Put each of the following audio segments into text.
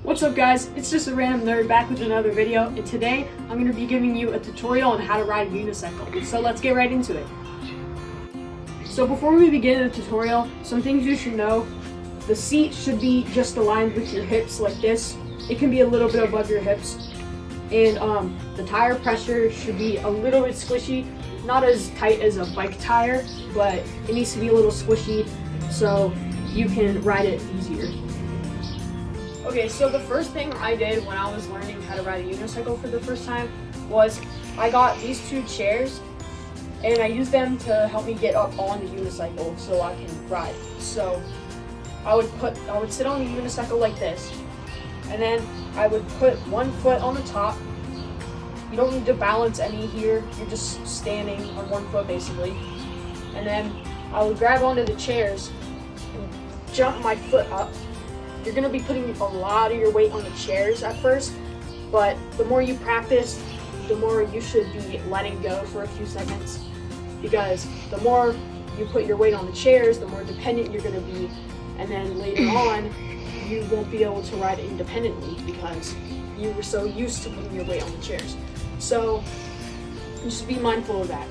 What's up guys, it's just a random nerd back with another video, and today I'm going to be giving you a tutorial on how to ride a unicycle, so let's get right into it. So before we begin the tutorial, some things you should know. The seat should be just aligned with your hips like this. It can be a little bit above your hips. And the tire pressure should be a little bit squishy, not as tight as a bike tire, but it needs to be a little squishy so you can ride it easier. Okay, so the first thing I did when I was learning how to ride a unicycle for the first time was I got these two chairs and I used them to help me get up on the unicycle so I can ride. So I would sit on the unicycle like this, and then I would put one foot on the top. You don't need to balance any here, you're just standing on one foot basically. And then I would grab onto the chairs and jump my foot up. You're going to be putting a lot of your weight on the chairs at first, but the more you practice, the more you should be letting go for a few seconds, because the more you put your weight on the chairs, the more dependent you're going to be, and then later on, you won't be able to ride independently because you were so used to putting your weight on the chairs. So just be mindful of that.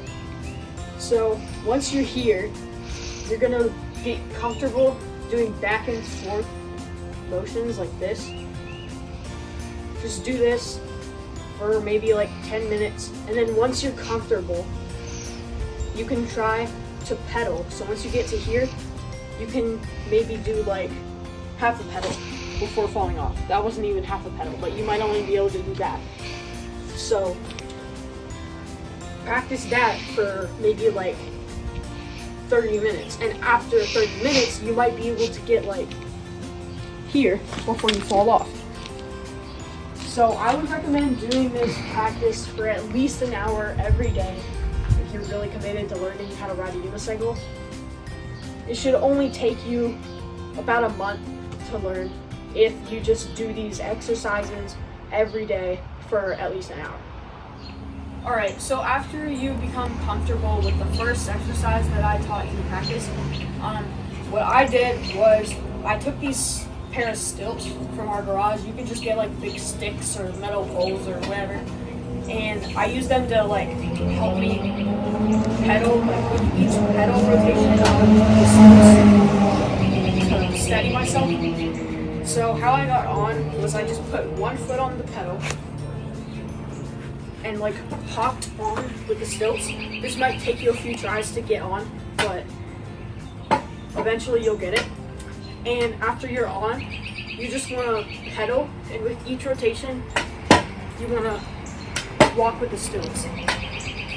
So once you're here, you're going to get comfortable doing back and forth motions like this. Just do this for maybe like 10 minutes, and then once you're comfortable, you can try to pedal. So once you get to here, you can maybe do like half a pedal before falling off. That wasn't even half a pedal, but you might only be able to do that. So practice that for maybe like 30 minutes, and after 30 minutes, you might be able to get like here before you fall off. So I would recommend doing this practice for at least an hour every day if you're really committed to learning how to ride a unicycle. It should only take you about a month to learn if you just do these exercises every day for at least an hour. Alright, so after you become comfortable with the first exercise that I taught you to practice, what I did was I took these pair of stilts from our garage. You can just get like big sticks or metal poles or whatever, and I use them to like help me pedal, like with each pedal rotation on the stilts to steady myself. So how I got on was I just put one foot on the pedal and like hopped on with the stilts. This might take you a few tries to get on, but eventually you'll get it. And after you're on, you just want to pedal, and with each rotation, you want to walk with the stilts.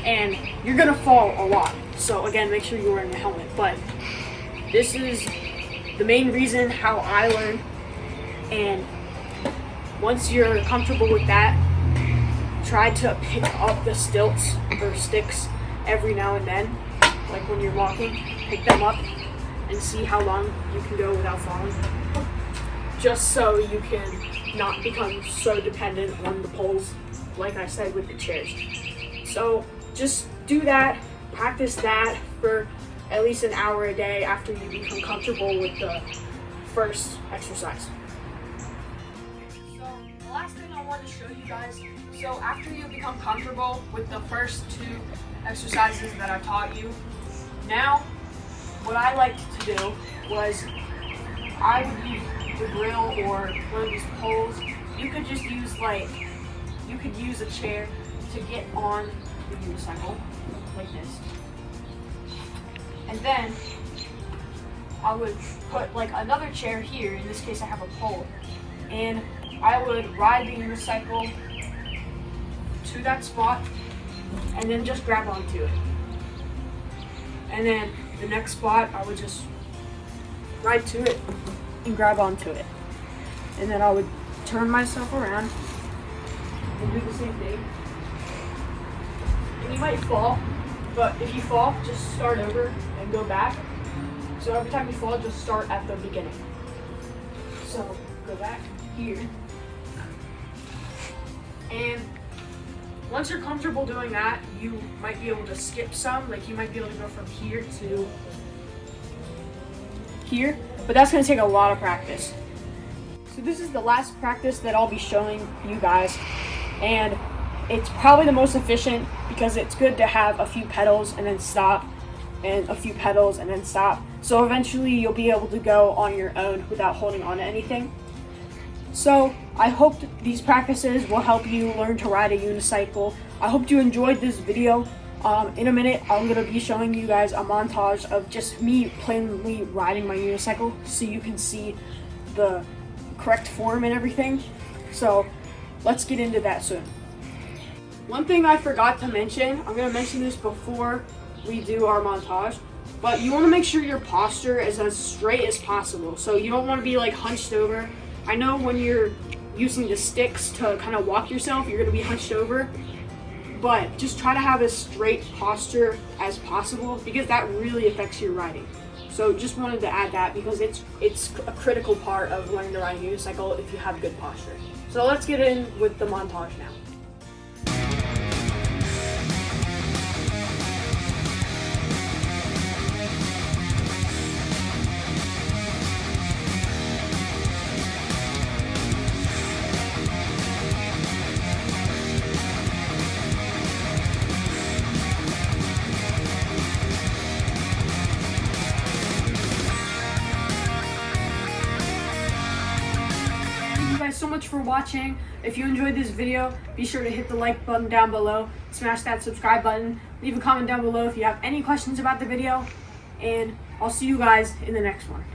And you're going to fall a lot, so again, make sure you're wearing a helmet. But this is the main reason how I learned, and once you're comfortable with that, try to pick up the stilts or sticks every now and then, like when you're walking, pick them up and see how long you can go without falling, just so you can not become so dependent on the poles, like I said with the chairs. So just do that, practice that for at least an hour a day after you become comfortable with the first exercise. So the last thing I want to show you guys, so after you become comfortable with the first two exercises that I taught you, now what I liked to do was I would use the grill or one of these poles. You could just use you could use a chair to get on the unicycle like this. And then I would put like another chair here, in this case I have a pole, and I would ride the unicycle to that spot and then just grab onto it. And then the next spot, I would just ride to it and grab onto it. And then I would turn myself around and do the same thing. And you might fall, but if you fall, just start over and go back. So every time you fall, just start at the beginning. So go back here. And once you're comfortable doing that, you might be able to skip some, like you might be able to go from here to here, but that's going to take a lot of practice. So this is the last practice that I'll be showing you guys, and it's probably the most efficient because it's good to have a few pedals and then stop, and a few pedals and then stop. So eventually you'll be able to go on your own without holding on to anything. So I hope these practices will help you learn to ride a unicycle. I hope you enjoyed this video. In a minute, I'm going to be showing you guys a montage of just me plainly riding my unicycle so you can see the correct form and everything. So let's get into that soon. One thing I forgot to mention, I'm going to mention this before we do our montage, but you want to make sure your posture is as straight as possible. So you don't want to be like hunched over. I know when you're using the sticks to kind of walk yourself, you're going to be hunched over, but just try to have as straight posture as possible because that really affects your riding. So just wanted to add that because it's a critical part of learning to ride a unicycle if you have good posture. So let's get in with the montage now. Thank you guys so much for watching. If you enjoyed this video, be sure to hit the like button down below, smash that subscribe button, leave a comment down below if you have any questions about the video, and I'll see you guys in the next one.